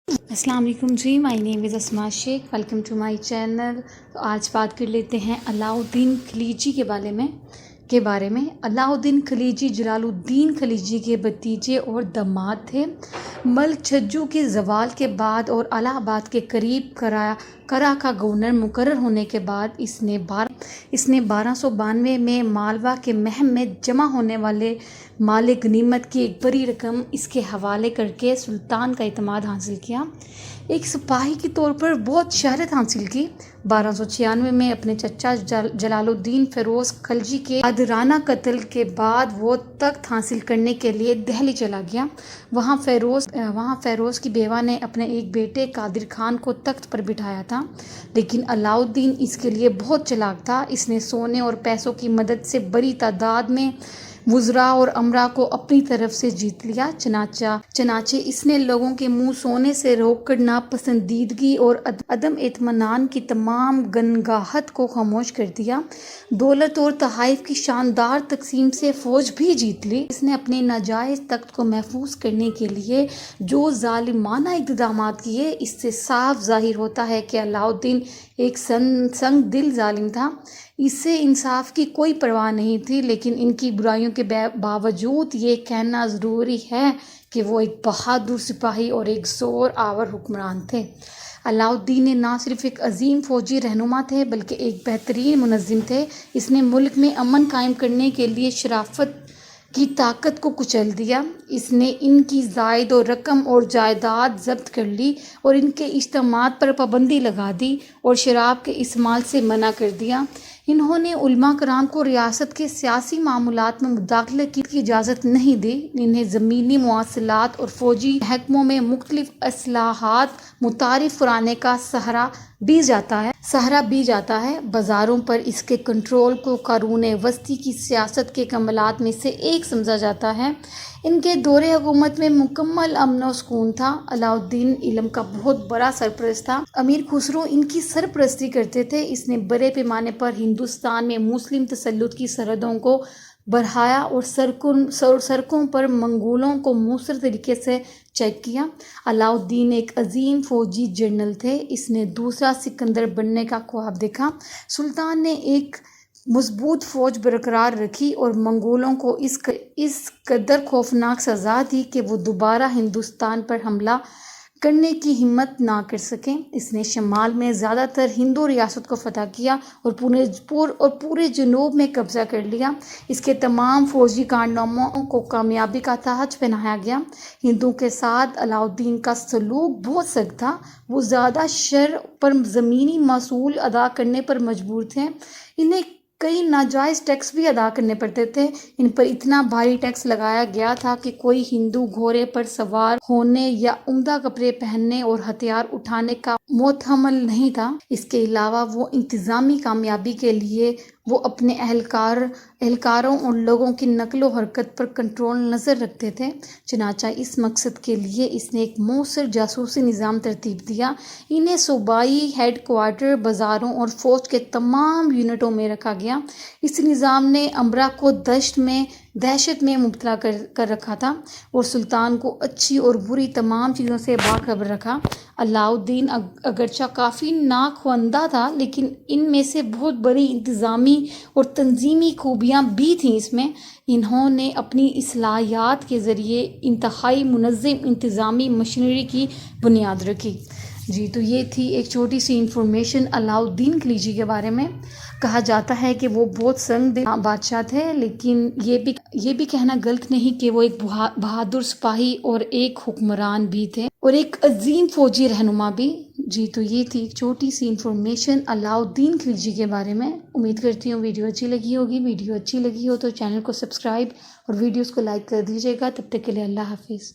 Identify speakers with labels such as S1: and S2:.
S1: السلام علیکم جی، مائی نیم از اسما شیخ، welcome to my channel. تو آج بات کر لیتے ہیں علاء الدین خلجی کے بارے میں۔ علاء الدین خلجی جلال الدین خلجی کے بھتیجے اور داماد تھے۔ ملک چھجو کے زوال کے بعد اور الہ آباد کے قریب کرا کا گورنر مقرر ہونے کے بعد اس نے 1292 میں مالوا کے مہم میں جمع ہونے والے مال غنیمت کی ایک بڑی رقم اس کے حوالے کر کے سلطان کا اعتماد حاصل کیا۔ ایک سپاہی کے طور پر بہت شہرت حاصل کی۔ 1296 میں اپنے چچا جلال الدین فیروز خلجی کے غادرانہ قتل کے بعد وہ تخت حاصل کرنے کے لیے دہلی چلا گیا۔ وہاں فیروز کی بیوہ نے اپنے ایک بیٹے قادر خان کو تخت پر بٹھایا تھا، لیکن علاء الدین اس کے لیے بہت چالاک تھا۔ اس نے سونے اور پیسوں کی مدد سے بڑی تعداد میں وزراء اور امراء کو اپنی طرف سے جیت لیا۔ چنانچہ اس نے لوگوں کے منہ سونے سے روک کر ناپسندیدگی اور عدم اطمینان کی تمام گنگاہٹ کو خاموش کر دیا۔ دولت اور تحائف کی شاندار تقسیم سے فوج بھی جیت لی۔ اس نے اپنے ناجائز تخت کو محفوظ کرنے کے لیے جو ظالمانہ اقدامات کیے، اس سے صاف ظاہر ہوتا ہے کہ علاء الدین ایک سنگ دل ظالم تھا۔ اسے انصاف کی کوئی پرواہ نہیں تھی، لیکن ان کی برائیوں کے باوجود یہ کہنا ضروری ہے کہ وہ ایک بہادر سپاہی اور ایک زور آور حکمران تھے۔ علاء الدین نہ صرف ایک عظیم فوجی رہنما تھے بلکہ ایک بہترین منظم تھے۔ اس نے ملک میں امن قائم کرنے کے لیے شرافت کی طاقت کو کچل دیا۔ اس نے ان کی زائد و رقم اور جائیداد ضبط کر لی اور ان کے اجتماعات پر پابندی لگا دی اور شراب کے استعمال سے منع کر دیا۔ انہوں نے علماء کرام کو ریاست کے سیاسی معاملات میں مداخلت کی اجازت نہیں دی۔ انہیں زمینی مواصلات اور فوجی محکموں میں مختلف اصلاحات متعارف کرانے کا سہرا بھی جاتا ہے۔ بازاروں پر اس کے کنٹرول کو قرون وسطی کی سیاست کے کمالات میں سے ایک سمجھا جاتا ہے۔ ان کے دور حکومت میں مکمل امن و سکون تھا۔ علاء الدین علم کا بہت بڑا سرپرست تھا۔ امیر خسرو ان کی سرپرستی کرتے تھے۔ اس نے بڑے پیمانے پر ہندوستان میں مسلم تسلط کی سرحدوں کو بڑھایا اور سڑکوں پر منگولوں کو مؤثر طریقے سے چیک کیا۔ علاء الدین ایک عظیم فوجی جنرل تھے۔ اس نے دوسرا سکندر بننے کا خواب دیکھا۔ سلطان نے ایک مضبوط فوج برقرار رکھی اور منگولوں کو اس قدر خوفناک سزا دی کہ وہ دوبارہ ہندوستان پر حملہ کرنے کی ہمت نہ کر سکیں۔ اس نے شمال میں زیادہ تر ہندو ریاست کو فتح کیا اور پورے جنوب میں قبضہ کر لیا۔ اس کے تمام فوجی کارناموں کو کامیابی کا تاج پہنایا گیا۔ ہندوؤں کے ساتھ علاء الدین کا سلوک بہت سخت تھا۔ وہ زیادہ شرح پر زمینی محصول ادا کرنے پر مجبور تھے۔ انہیں کئی ناجائز ٹیکس بھی ادا کرنے پڑتے تھے۔ ان پر اتنا بھاری ٹیکس لگایا گیا تھا کہ کوئی ہندو گھوڑے پر سوار ہونے یا عمدہ کپڑے پہننے اور ہتھیار اٹھانے کا متحمل نہیں تھا۔ اس کے علاوہ وہ انتظامی کامیابی کے لیے وہ اپنے اہلکاروں اور لوگوں کی نقل و حرکت پر کنٹرول نظر رکھتے تھے۔ چنانچہ اس مقصد کے لیے اس نے ایک مؤثر جاسوسی نظام ترتیب دیا۔ انہیں صوبائی ہیڈ کوارٹر، بازاروں اور فوج کے تمام یونٹوں میں رکھا گیا۔ اس نظام نے امراء کو دہشت میں مبتلا کر رکھا تھا اور سلطان کو اچھی اور بری تمام چیزوں سے باخبر رکھا۔ علاء الدین اگرچہ کافی ناخواندہ تھا، لیکن ان میں سے بہت بڑی انتظامی اور تنظیمی خوبیاں بھی تھیں۔ اس میں انہوں نے اپنی اصلاحات کے ذریعے انتہائی منظم انتظامی مشینری کی بنیاد رکھی۔ جی، تو یہ تھی ایک چھوٹی سی انفارمیشن علاء الدین خلجی کے بارے میں۔ کہا جاتا ہے کہ وہ بہت سنگ دل بادشاہ تھے، لیکن یہ بھی کہنا غلط نہیں کہ وہ ایک بہادر سپاہی اور ایک حکمران بھی تھے اور ایک عظیم فوجی رہنما بھی۔ جی، تو یہ تھی ایک چھوٹی سی انفارمیشن علاء الدین خلجی کے بارے میں۔ امید کرتی ہوں ویڈیو اچھی لگی ہوگی۔ ویڈیو اچھی لگی ہو تو چینل کو سبسکرائب اور ویڈیوز کو لائک کر دیجیے گا۔ تب تک کے لیے اللہ حافظ۔